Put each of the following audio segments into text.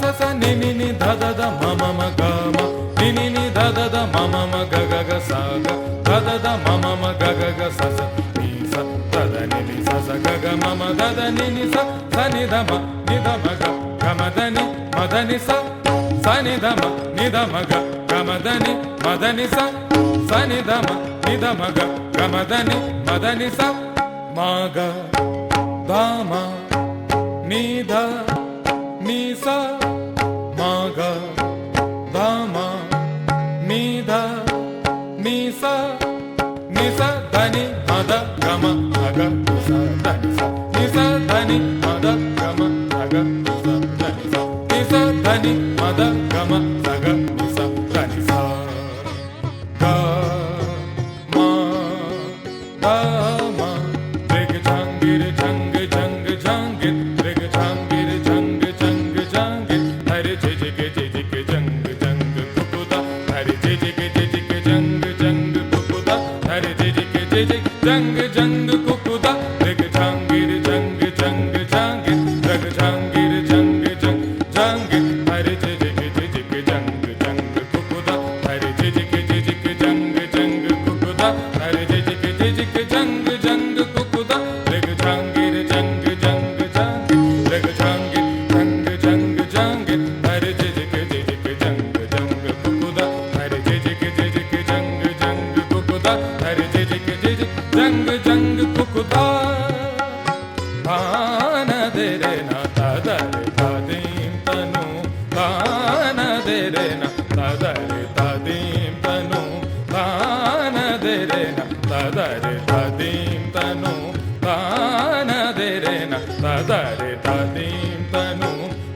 ಸ ಸ ನಿ ನಿ ನಿ ಧ ಧ ಧ ಮ ಮ ಮ ಗ ಮ ನಿ ನಿ ನಿ ಧ ಧ ಧ ಮ ಮ ಮ ಗ ಗ ಗ ಸ ಗ ಧ ಧ ಧ ಮ ಮ ಮ ಗ ಗ ಗ ಸ ಸ ನಿ ಸ ಧ ಧ ನಿ ನಿ ಸ ಸ ಗ ಗ ಮ ಮ ಧ ಧ ನಿ ನಿ ಸ ಸ ನಿ ಧ ಮ ಗ ಗ ಮ ಧ ನಿ ಮ ಧ ನಿ ಸ ಸ ನಿ ಧ ಮ ಗ ಗ ಮ ಧ ನಿ ಮ ಧ ನಿ ಸ ಸ ನಿ ಧ ಮ ಗ ಗ ಮ ಧ ನಿ ಮ ಧ ನಿ ಸ ಮ ಗ ಧ ಮ ನಿ ಧ ನಿ ಸ ಮ ಗ ಧ ಮ ನಿ ಧ ನಿ ಸ ನಿ ಸ ಧ ನಿ ಮ ಧ ಗ ಮ ಗ ಸ ಧ ನಿ ಸ ನಿ ಸ ಧ ನಿ ಮ ಧ ಗ ಮ ಗ ಸ ಧ ನಿ ಸ ನಿ ಸ ಧ ನಿ ಮ ಧ ಗ ಮ ಗ ನಿ ಸ ಧ ನಿ ಸ ಗ ಮ ಧ ಮ ರಿಗ ಝಂಗಿರ ಝಂಗ ಝಂಗ ಝಂಗಿರ್ ರಿಗ ಝಂಗಿರ ಝಂಗ ಝಂಗ ಝಂಗಿರ್ ಹರಿ ಜಿಜಿಗ ಜಿಜಿಗ ಝಂಗ ಝಂಗ ಕುಕುದ ಹರಿ ಜಿಜಿಗ ಜಿಜಿಗ ಝಂಗ ಝಂಗ ಕುಕುದ ಹರಿ ಜಿಜಿಗ ಜಿಜಿಗ ಝಂಗ ಝಂಗ ಕುಕುದ ರಿಗ ಝಂಗಿರ ಝಂಗ ಝಂಗ ಝಂಗಿರ್ ರಿಗ ಝಂಗಿರ ಝಂಗ ಝಂಗ ಝಂಗಿರ್ ಹರಿ ಜಿಜಿಗ ಜಿಜಿಗ ಝಂಗ ಝಂಗ ಕುಕುದ ಹರಿ ಜಿಜಿಗ ಜಿಜಿಗ ಝಂಗ ಝಂಗ ಕುಕುದ ಹರಿ ಜಿಜಿಗ ಜಿಜಿಗ ಝಂಗ ಝಂಗ ಕುಕುದ ರಿಗ ಝಂಗಿರ ಝಂಗ ಝಂಗ ಝಂಗಿರ್ ರಿಗ ಝಂಗಿರ ಝಂಗ ಝಂಗ ಝಂಗಿರ್ ಹರಿ ಜಿಜಿಗ ಜಿಜಿಗ ಝಂಗ ಝಂಗ ಕುಕುದ ಹರಿ ಜಿಜಿಗ ಜಿಜಿಗ ಝಂಗ ಝಂಗ ಕುಕುದ ಹರಿ ಜಿಜಿಗ ಜಿಜಿಗ ಝಂಗ ಝಂಗ ಕುಕುದ ತಾನ ದೇರೆ ನ ತದರೆ ತದೀಂ ತನು ತಾನ ದೇರೆ ನ ತದರೆ ತದೀಂ ತನು ತಾನ ದೇರೆ ನ ತದರೆ ತದೀಂ ತನು ತಾನ ದೇರೆ ನ ತದರೆ ತದೀಂ ತನು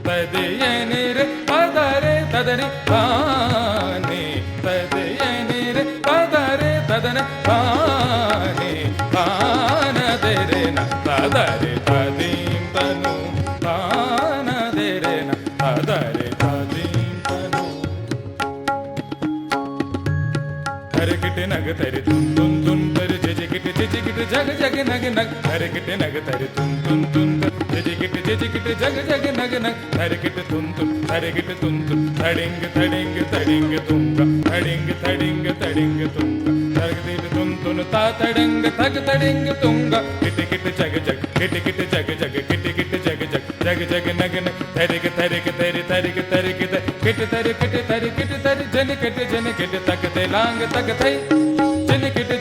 ತದೆಯನಿರೆ ತದರೆ ತದನೆ ತಾನೆ ತದೆಯನಿರೆ ತದರೆ ತದನೆ ತಾನೆ ತಾನ ದೇರೆ ನ ತದರೆ ತದೀಂ ತನು ತಾನ ದೇರೆ ನ ತದರೆ ತದೀಂ ತನು ಹರಗಿಟೆ ನಗ ತರಿ ತುನ್ ತುನ್ ತುನ್ ತರಿ ಜಿಜಿಗಿಟೆ ಜಿಜಿಗಿಟೆ ಜಗ ಜಗ ನಗ ನಗ ಹರಗಿಟೆ ನಗ ತರಿ ತುನ್ ತುನ್ ತುನ್ ಜಿಜಿಗಿಟೆ ಜಿಜಿಗಿಟೆ ಜಗ ಜಗ ನಗ ನಗ ಹರಗಿಟೆ ತುನ್ ತುನ್ ಹರಗಿಟೆ ತುನ್ ತುನ್ ತಡಿಂಗ ತಡಿಂಗ ತಡಿಂಗ ತುಂಗ ತಡಿಂಗ ತಡಿಂಗ ತಡಿಂಗ ತುಂಗ ಹರಗಿಟೆ ತುನ್ ತುನ್ ತಾ ತಡಿಂಗ ತಗ ತಡಿಂಗ ತುಂಗ ಕಿಟೆ ಕಿಟೆ ಜಗ ಜಗ ಕಿಟೆ ಕಿಟೆ ಜಗ ಜಗ ಕಿಟೆ ಕಿಟೆ ಜಗ ಜಗ ಜಗ ಜಗ ನಗ ನಗ ತರಿಗ ತರಿಗ ತರಿ ತರಿಗ ತರಿಗ ಕಿಟೆ ತರಿ ಕಿಟೆ ತರಿ ಕಿಟೆ ತರಿ ಜನ ಕಿಟೆ ತಗದೆ ಲಾಂಗ ತಗತೈ ಜನ ಕಿಟೆ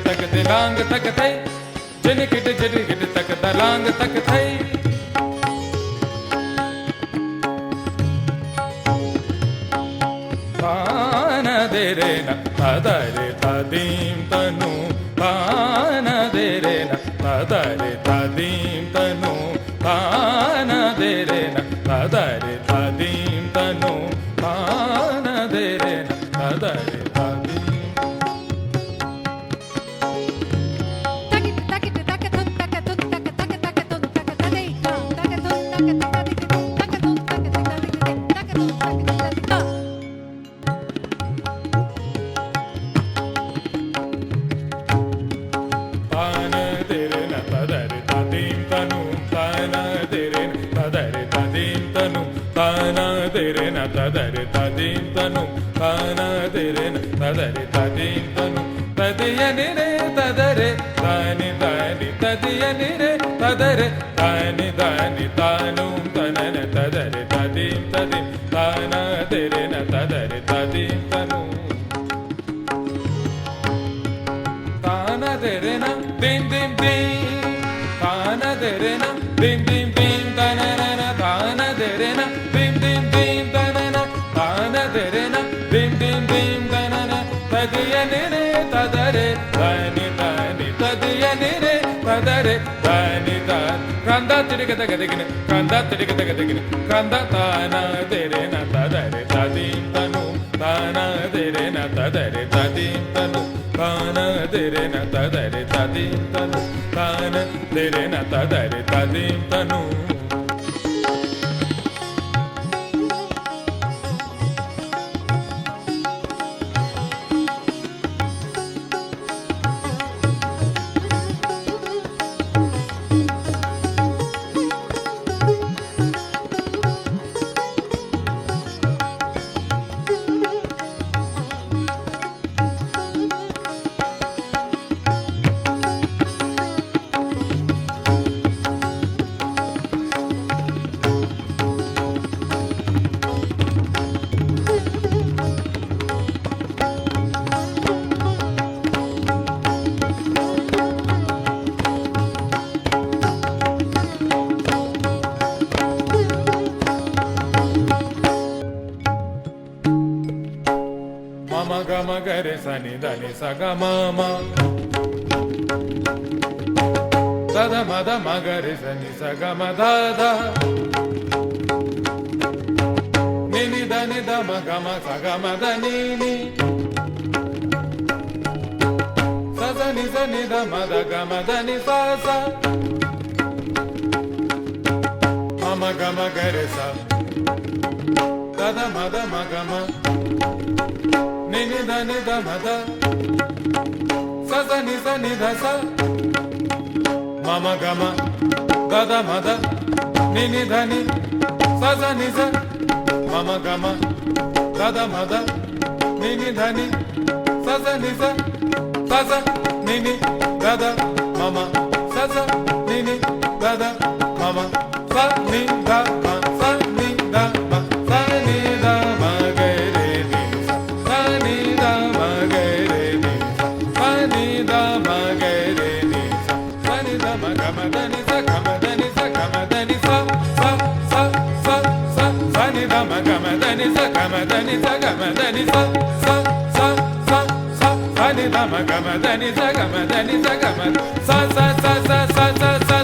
ತಗದೆ ಲಾಂಗ ತಗತೈ ಜನ ಕಿಟೆ ತಗದ ಲಾಂಗ ತಗತೈ ತಾನ ದೇರೆ ನ ತದರೆ ತದೀಂ ತನು ತಾನ ದೇರೆ ನ ತದರೆ ತದೀಂ ತನು ತಾನ ದೇರೆ ನ ತದರೆ ತದೀಂ ತನು ತಾನ ದೇರೆ ನ ತದರೆ ತದೀಂ ತದರೆ ತದೀಂ ತನು ತಾನ ತೆರೆ ನ ತದರೆ ತದೀಂ ತನು ತದಿಯನಿರೆ ತದರೆ ತಾನಿ ತಾನಿ ತದಿಯನಿರೆ ತದರೆ ತಾನಿ ತಾನಿ ತಾನು ತನನ ತದರೆ ತದೀಂ ತದೀಂ ತಾನ ತೆರೆ ನ ತದರೆ ತದೀಂ ತನು ತಾನ ತೆರೆ ನ ದಿಂ ದಿಂ ದಿಂ ತಾನ ತೆರೆ ನ ದಿಂ ದಿಂ ದಿಂ ತನನ ತಾನ ತೆರೆ ನ ದಿಂ ದಿಂ ದಿಂ ತನನ ತಾನ ತೆರೆ ನ ದಿಂ ದಿಂ ದಿಂ ತನನ ತದಿಯನಿರೆ ತದರೆ ತಾನಿ ತಾನಿ ತದಿಯನಿರೆ ತದರೆ ತಾನಿ ತಾನ್ ಕಂದ ತಿರುಗ ತಗದಿಗಿನ ಕಂದ ತಿರುಗ ತಗದಿಗಿನ ಕಂದ ತಾನ ತೆರೆ ನ ತದರೆ ತದೀಂ ತನು ತಾನ ತೆರೆ ನ ತದರೆ ತದೀಂ ತನು ತಾನ ತೆರೆ ನ ತದರೆ ತದೀಂ ತನು ತಾನ ತೆರೆ ನ ತದರೆ ತದೀಂ ತನು గమ గరి సని దని సగ మమ దద మద మగరి సని సగ మద నిని దని దమ గమ సగ మద ని సజ ని సని ద మద గమ దని స మమ గమ గరి స దద మద మగమ నిని దని ద మద సజ ని సని ద స మమ గమ దద మద నిని ధని సజ ని స మమ గమ దద మద నిని ధని సజ ని స సజ నిని దద మమ సజ నిని దద మమ స ని ద మ స ని ద మ స ని ద మ గ రే ని స ని ద మ గ రే ని స ని ద మ గ రే ని స ని ద మ గ మ ద ని స గ మ ద ని స గ మ ద ని స స ని ద మ గ మ ద ని స గ మ ద ని స గ మ ద ని స స ని ద మ గ మ ద ని స గ మ ద ని స గ మ స